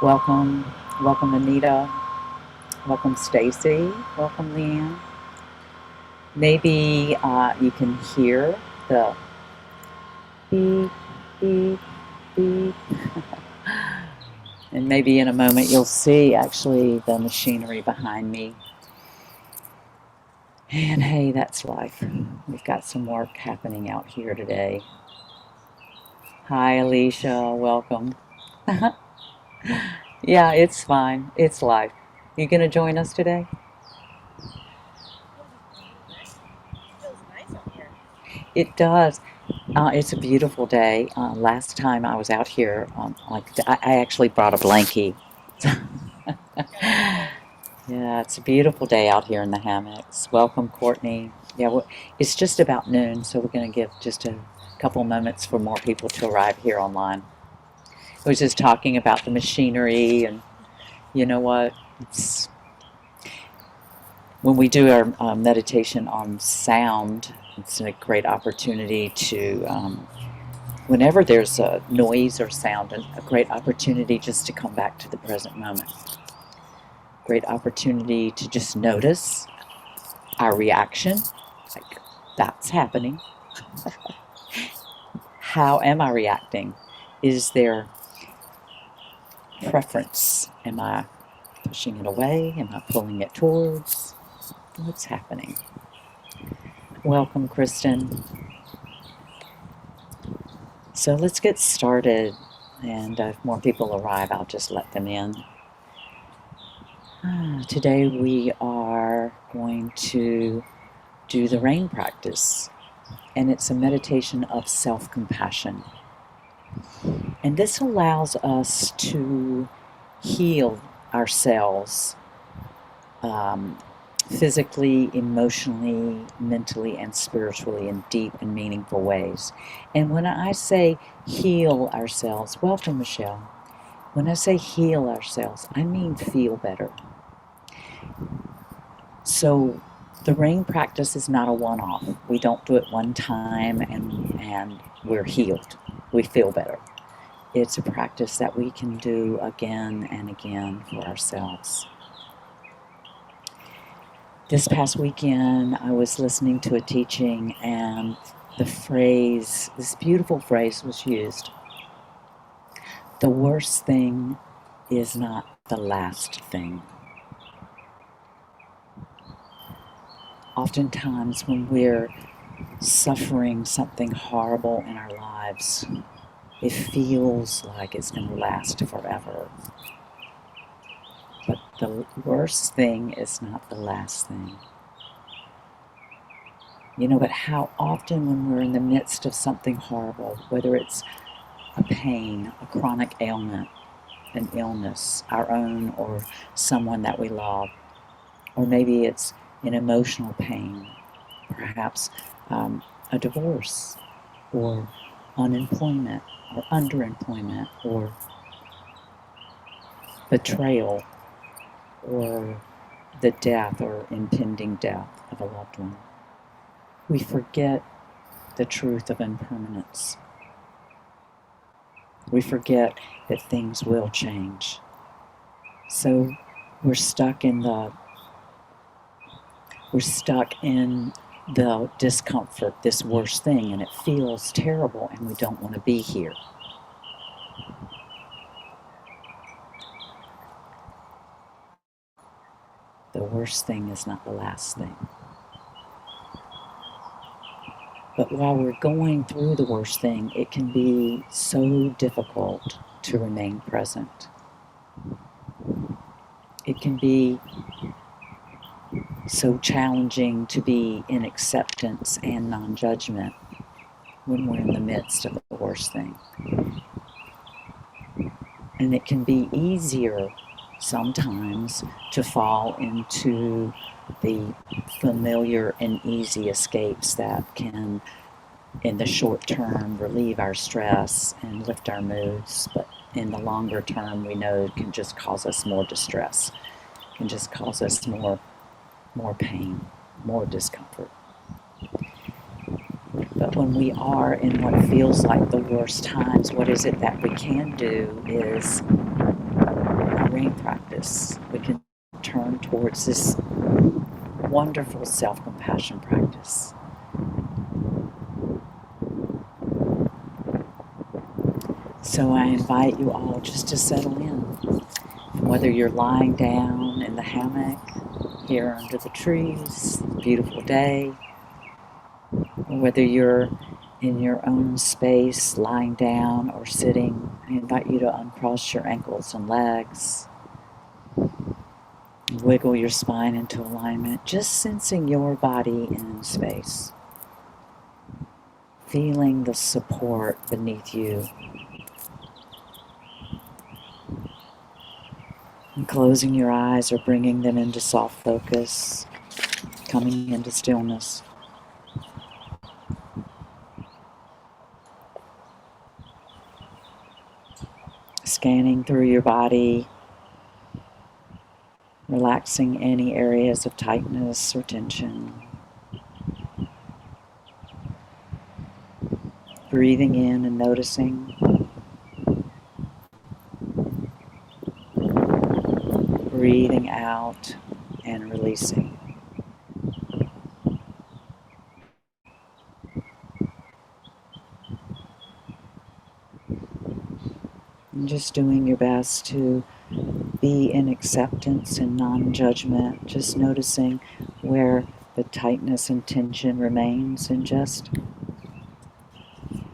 Welcome, welcome Anita, welcome Stacy, welcome Leanne. Maybe you can hear the beep, beep, beep. And maybe in a moment you'll see actually the machinery behind me. And hey, that's life. We've got some work happening out here today. Hi Alicia, welcome. Yeah, it's fine. It's life. You gonna join us today? It does. It's a beautiful day. Last time I was out here, I actually brought a blankie. Yeah, it's a beautiful day out here in the hammocks. Welcome, Courtney. Yeah, it's just about noon, so we're going to give just a couple moments for more people to arrive here online. I was just talking about the machinery, and you know what? When we do our meditation on sound, it's a great opportunity to whenever there's a noise or sound, a great opportunity just to come back to the present moment. Great opportunity to just notice our reaction, like that's happening. How am I reacting? Is there preference? Am I pushing it away? Am I pulling it towards? What's happening? Welcome, Kristen. So let's get started, and if more people arrive, I'll just let them in. Today we are going to do the rain practice, and it's a meditation of self-compassion. And this allows us to heal ourselves physically, emotionally, mentally, and spiritually in deep and meaningful ways. And when I say heal ourselves, welcome, Michelle. When I say heal ourselves, I mean feel better. So the rain practice is not a one-off. We don't do it one time and we're healed. We feel better. It's a practice that we can do again and again for ourselves. This past weekend, I was listening to a teaching, and this beautiful phrase was used. The worst thing is not the last thing. Oftentimes when we're suffering something horrible in our lives, it feels like it's going to last forever. But the worst thing is not the last thing. But how often when we're in the midst of something horrible, whether it's a pain, a chronic ailment, an illness, our own or someone that we love, or maybe it's an emotional pain, perhaps a divorce, or unemployment, or underemployment, or betrayal, or the death or impending death of a loved one. We forget the truth of impermanence. We forget that things will change. So we're stuck in the discomfort, this worst thing, and it feels terrible, and we don't want to be here. The worst thing is not the last thing. But while we're going through the worst thing, it can be so difficult to remain present. It can be so challenging to be in acceptance and non-judgment when we're in the midst of the worst thing. And it can be easier sometimes to fall into the familiar and easy escapes that can, in the short term, relieve our stress and lift our moods, but in the longer term, we know it can just cause us more distress, can just cause us more pain, more discomfort. But when we are in what feels like the worst times, what is it that we can do is focus, we can turn towards this wonderful self-compassion practice. So I invite you all just to settle in. Whether you're lying down in the hammock here under the trees, beautiful day, or whether you're in your own space, lying down or sitting, I invite you to uncross your ankles and legs. Wiggle your spine into alignment, just sensing your body in space. Feeling the support beneath you. And closing your eyes or bringing them into soft focus, coming into stillness. Scanning through your body, relaxing any areas of tightness or tension. Breathing in and noticing. Breathing out and releasing. And just doing your best to be in acceptance and non-judgment, just noticing where the tightness and tension remains, and just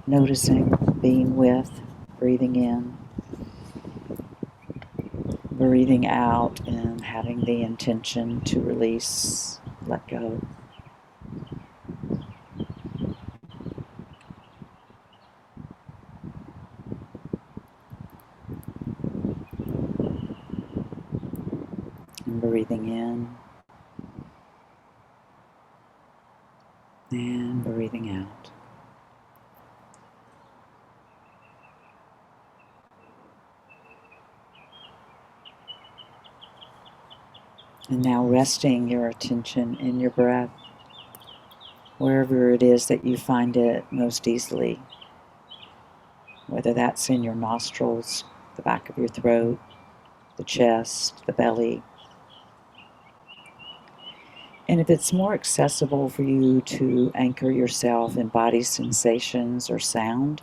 noticing, being with, breathing in, breathing out, and having the intention to release, let go. And breathing in and breathing out. And now resting your attention in your breath, wherever it is that you find it most easily, whether that's in your nostrils, the back of your throat, the chest, the belly. And if it's more accessible for you to anchor yourself in body sensations or sound,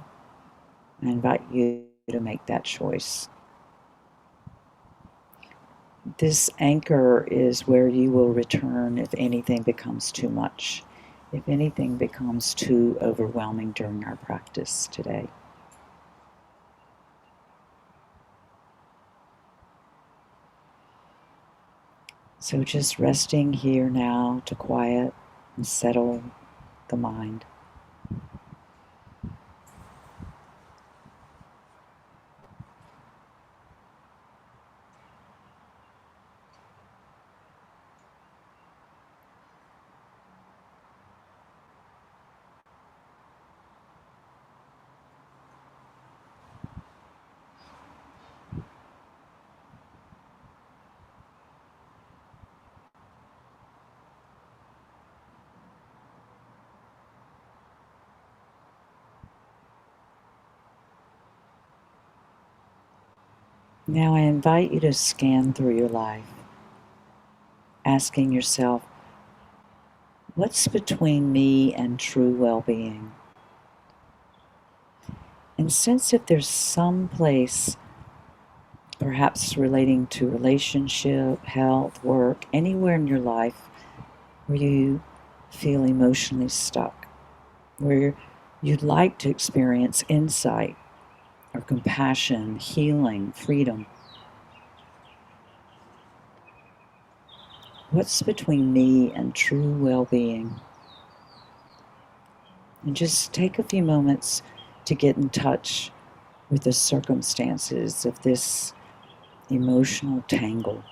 I invite you to make that choice. This anchor is where you will return if anything becomes too much, if anything becomes too overwhelming during our practice today. So just resting here now to quiet and settle the mind. Now I invite you to scan through your life, asking yourself, what's between me and true well-being? And sense if there's some place, perhaps relating to relationship, health, work, anywhere in your life where you feel emotionally stuck, where you'd like to experience insight or compassion, healing, freedom. What's between me and true well-being? And just take a few moments to get in touch with the circumstances of this emotional tangle.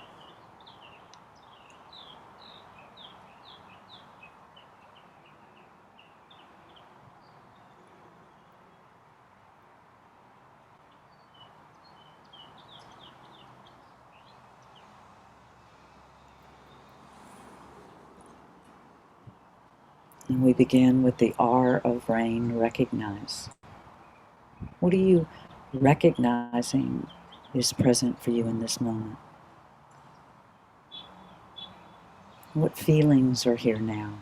And we begin with the R of rain, recognize. What are you recognizing is present for you in this moment? What feelings are here now?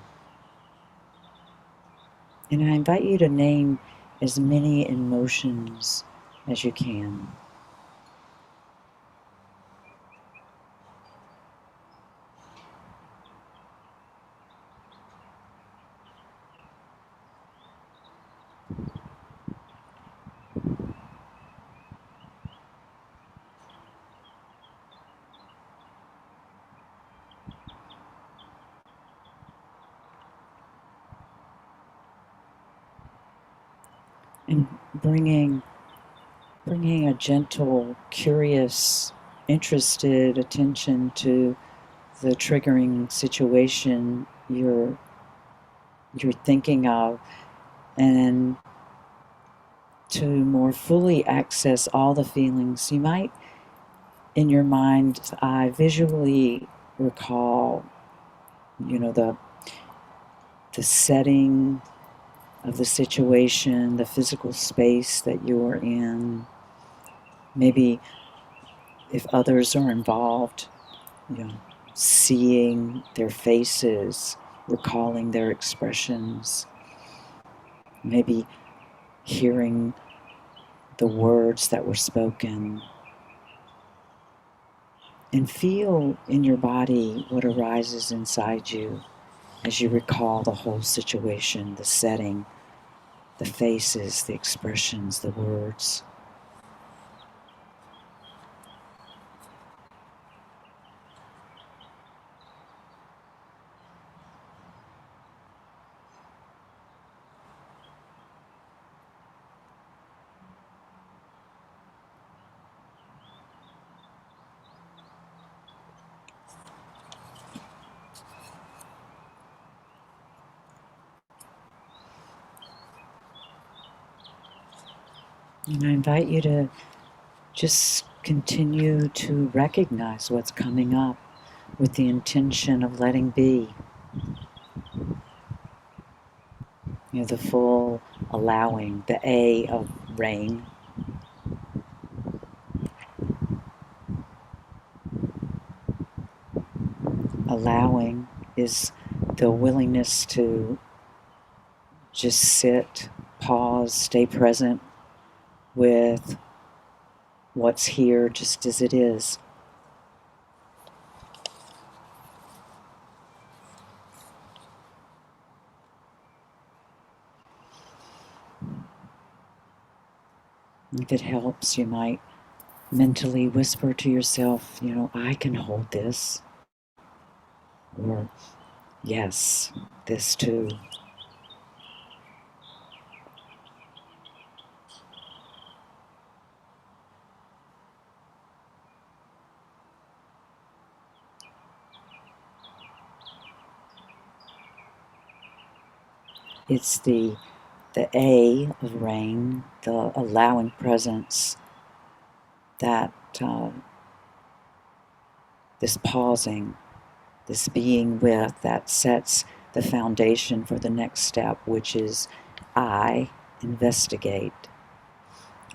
And I invite you to name as many emotions as you can. And bringing a gentle, curious, interested attention to the triggering situation you're thinking of, and to more fully access all the feelings, you might in your mind's eye visually recall, the setting of the situation, the physical space that you're in. Maybe if others are involved, you know, seeing their faces, recalling their expressions, maybe hearing the words that were spoken, and feel in your body what arises inside you as you recall the whole situation, the setting, the faces, the expressions, the words. And I invite you to just continue to recognize what's coming up with the intention of letting be. The full allowing, the A of rain. Allowing is the willingness to just sit, pause, stay present with what's here just as it is. If it helps, you might mentally whisper to yourself, I can hold this. Or, yes, this too. It's the A of rain, the allowing presence, that this pausing, this being with, that sets the foundation for the next step, which is I investigate.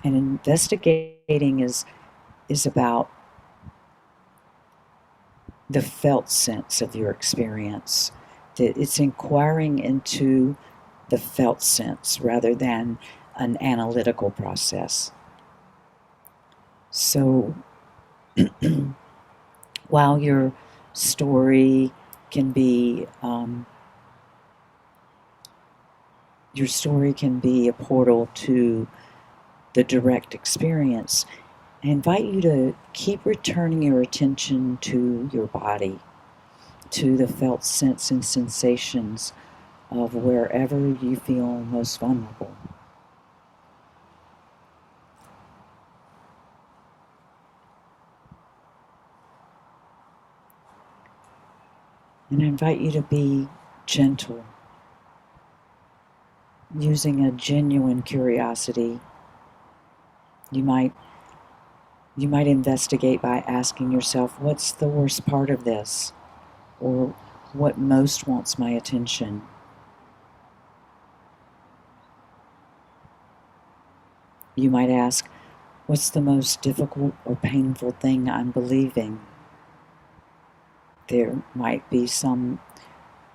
And investigating is about the felt sense of your experience. It's inquiring into the felt sense rather than an analytical process. So while your story can be a portal to the direct experience, I invite you to keep returning your attention to your body, to the felt sense and sensations of wherever you feel most vulnerable. And I invite you to be gentle, using a genuine curiosity. You might investigate by asking yourself, what's the worst part of this? Or what most wants my attention? You might ask, what's the most difficult or painful thing I'm believing? There might be some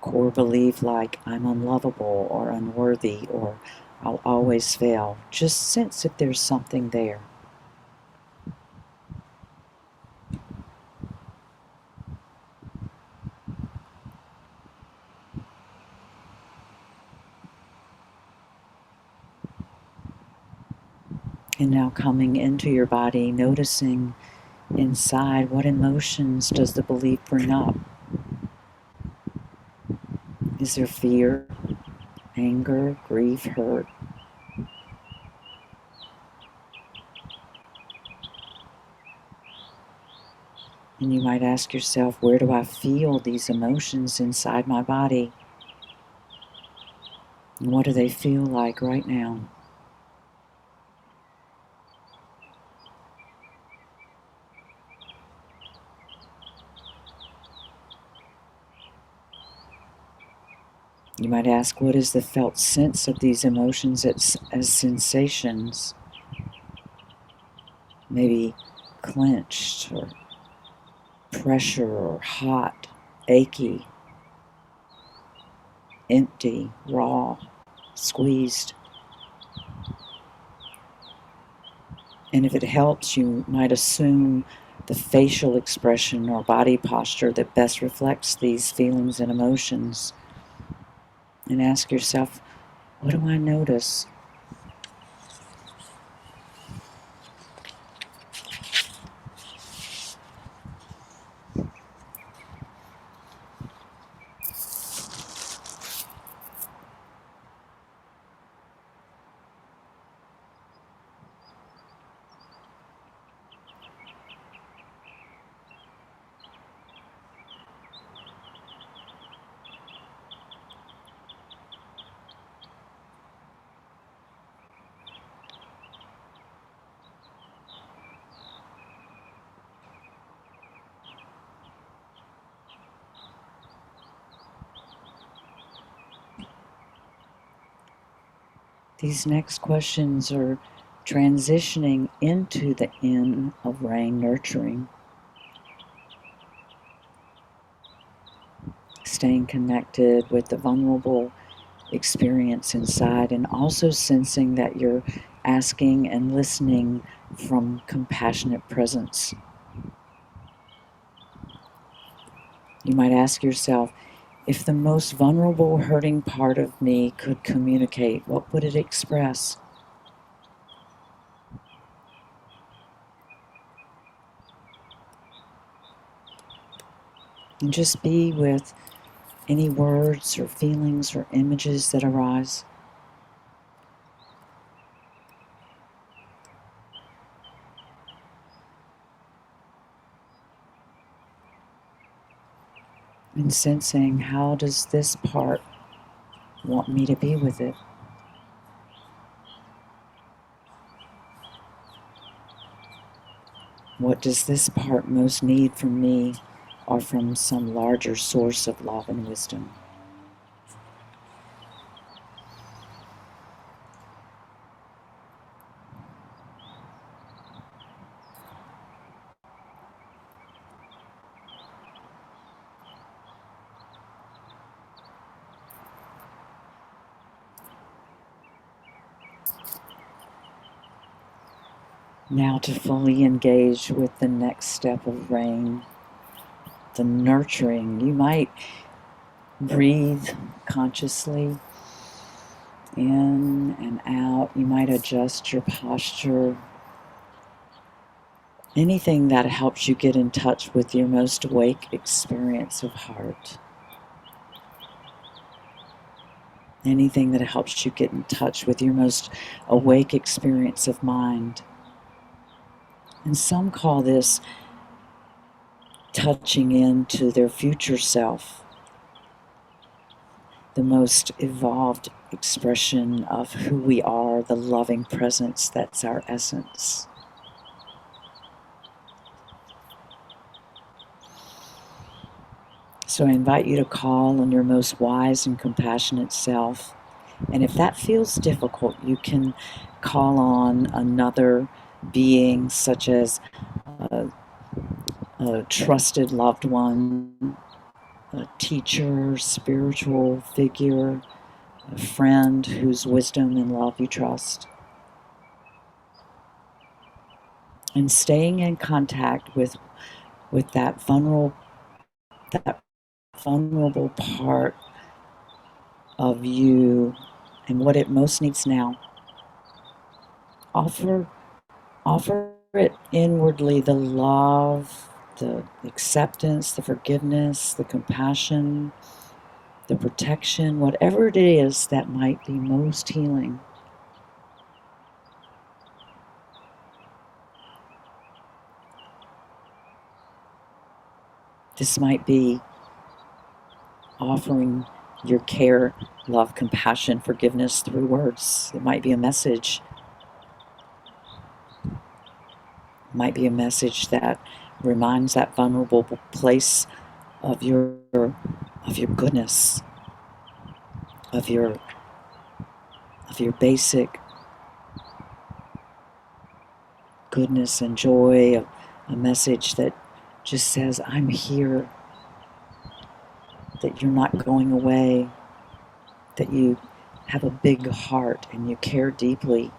core belief like I'm unlovable or unworthy or I'll always fail. Just sense if there's something there. And now coming into your body, noticing inside what emotions does the belief bring up? Is there fear, anger, grief, hurt? And you might ask yourself, where do I feel these emotions inside my body? And what do they feel like right now? You might ask, what is the felt sense of these emotions as sensations? Maybe clenched or pressure or hot, achy, empty, raw, squeezed. And if it helps, you might assume the facial expression or body posture that best reflects these feelings and emotions. And ask yourself, what do I notice? These next questions are transitioning into the N of rain, nurturing, staying connected with the vulnerable experience inside, and also sensing that you're asking and listening from compassionate presence. You might ask yourself, if the most vulnerable, hurting part of me could communicate, what would it express? And just be with any words or feelings or images that arise. And sensing, how does this part want me to be with it? What does this part most need from me or from some larger source of love and wisdom? Now to fully engage with the next step of rain, the nurturing. You might breathe consciously in and out. You might adjust your posture. Anything that helps you get in touch with your most awake experience of heart. Anything that helps you get in touch with your most awake experience of mind. And some call this touching into their future self, the most evolved expression of who we are, the loving presence that's our essence. So I invite you to call on your most wise and compassionate self. And if that feels difficult, you can call on another being, such as a trusted loved one, a teacher, spiritual figure, a friend whose wisdom and love you trust. And staying in contact with that vulnerable part of you and what it most needs now. Offer it inwardly, the love, the acceptance, the forgiveness, the compassion, the protection, whatever it is that might be most healing. This might be offering your care, love, compassion, forgiveness through words. It might be a message. It might be a message that reminds that vulnerable place of your goodness, of your basic goodness and joy, a message that just says, I'm here, that you're not going away, that you have a big heart and you care deeply.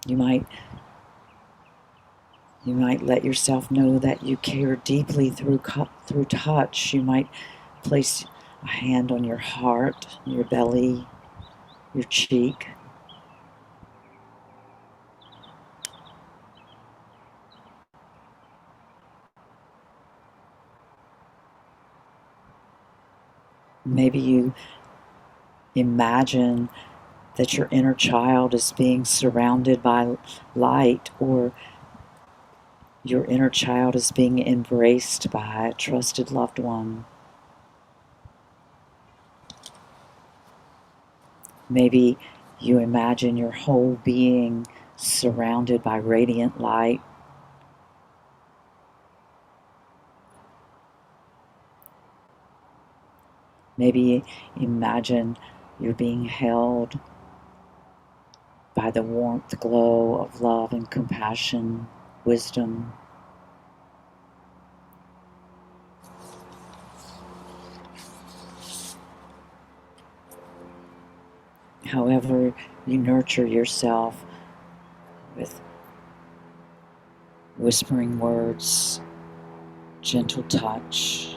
You might let yourself know that you care deeply through touch. You might place a hand on your heart, your belly, your cheek. Maybe you imagine that your inner child is being surrounded by light, or your inner child is being embraced by a trusted loved one. Maybe you imagine your whole being surrounded by radiant light. Maybe imagine you're being held by the warmth, glow of love and compassion, wisdom. However, you nurture yourself with whispering words, gentle touch,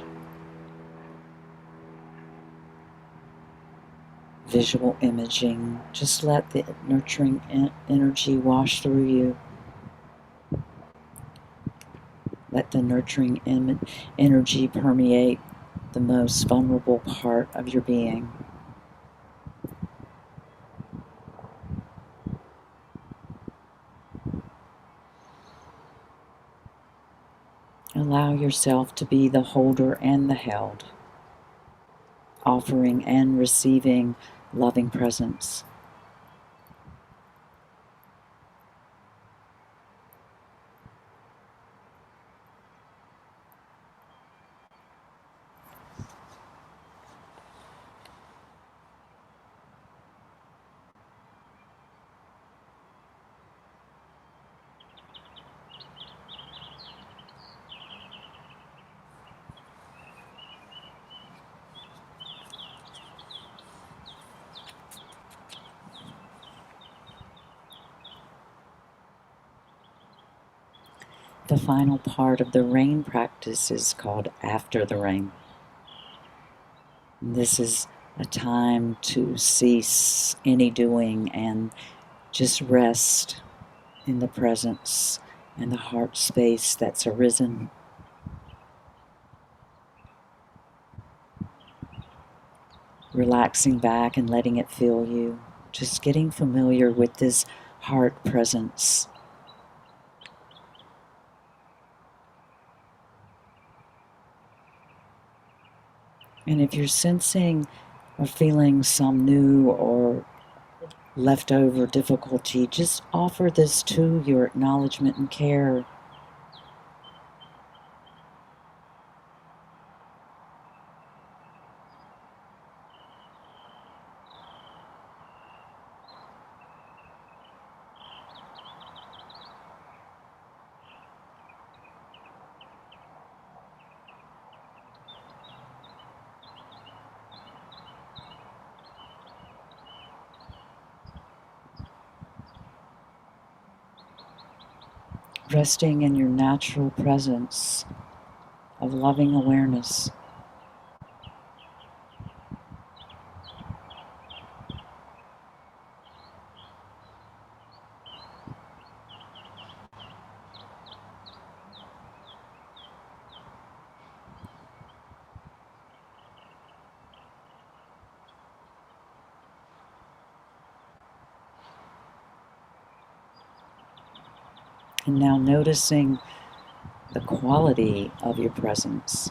visual imaging. Just let the nurturing energy wash through you. Let the nurturing energy permeate the most vulnerable part of your being. Allow yourself to be the holder and the held, offering and receiving loving presence. The final part of the rain practice is called after the rain. This is a time to cease any doing and just rest in the presence and the heart space that's arisen. Relaxing back and letting it fill you. Just getting familiar with this heart presence. And if you're sensing or feeling some new or leftover difficulty, just offer this to your acknowledgement and care. resting in your natural presence of loving awareness. And now noticing the quality of your presence.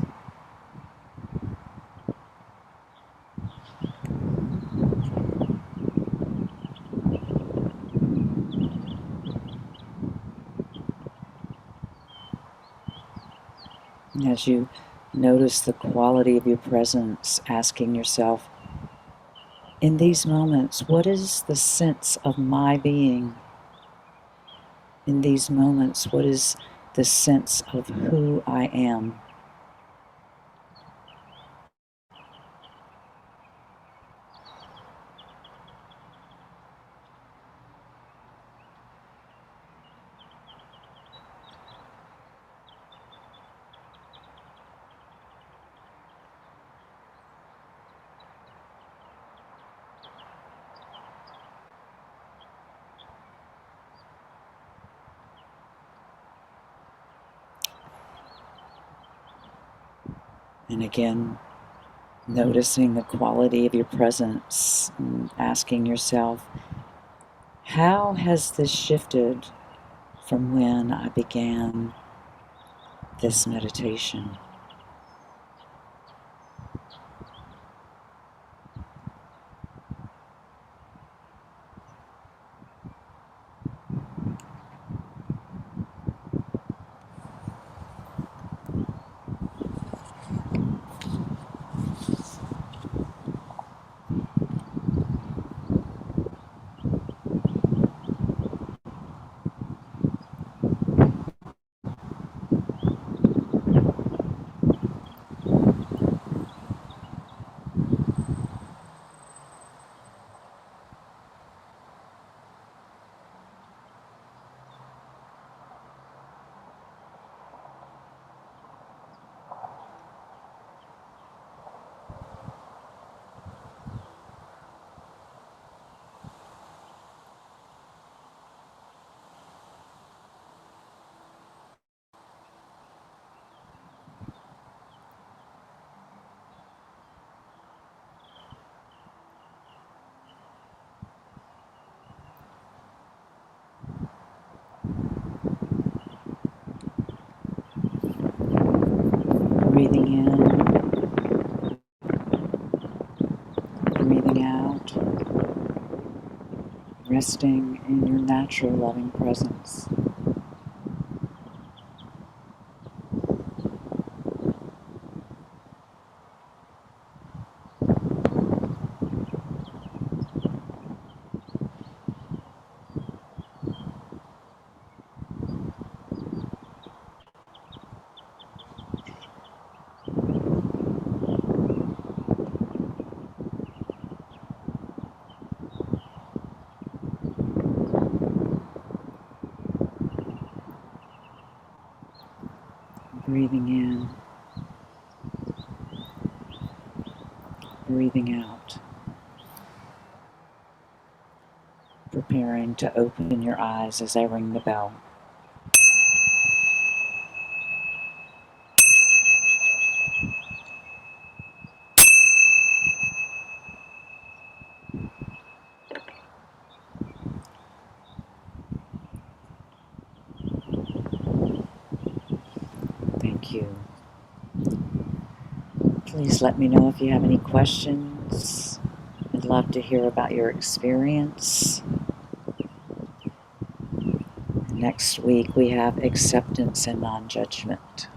And as you notice the quality of your presence, asking yourself, in these moments, what is the sense of my being? In these moments, what is the sense of who I am? And again, noticing the quality of your presence, and asking yourself, how has this shifted from when I began this meditation? Breathing in, breathing out, resting in your natural loving presence. Breathing in, breathing out, preparing to open your eyes as I ring the bell. Thank you. Please let me know if you have any questions. I'd love to hear about your experience. Next week we have acceptance and non-judgment.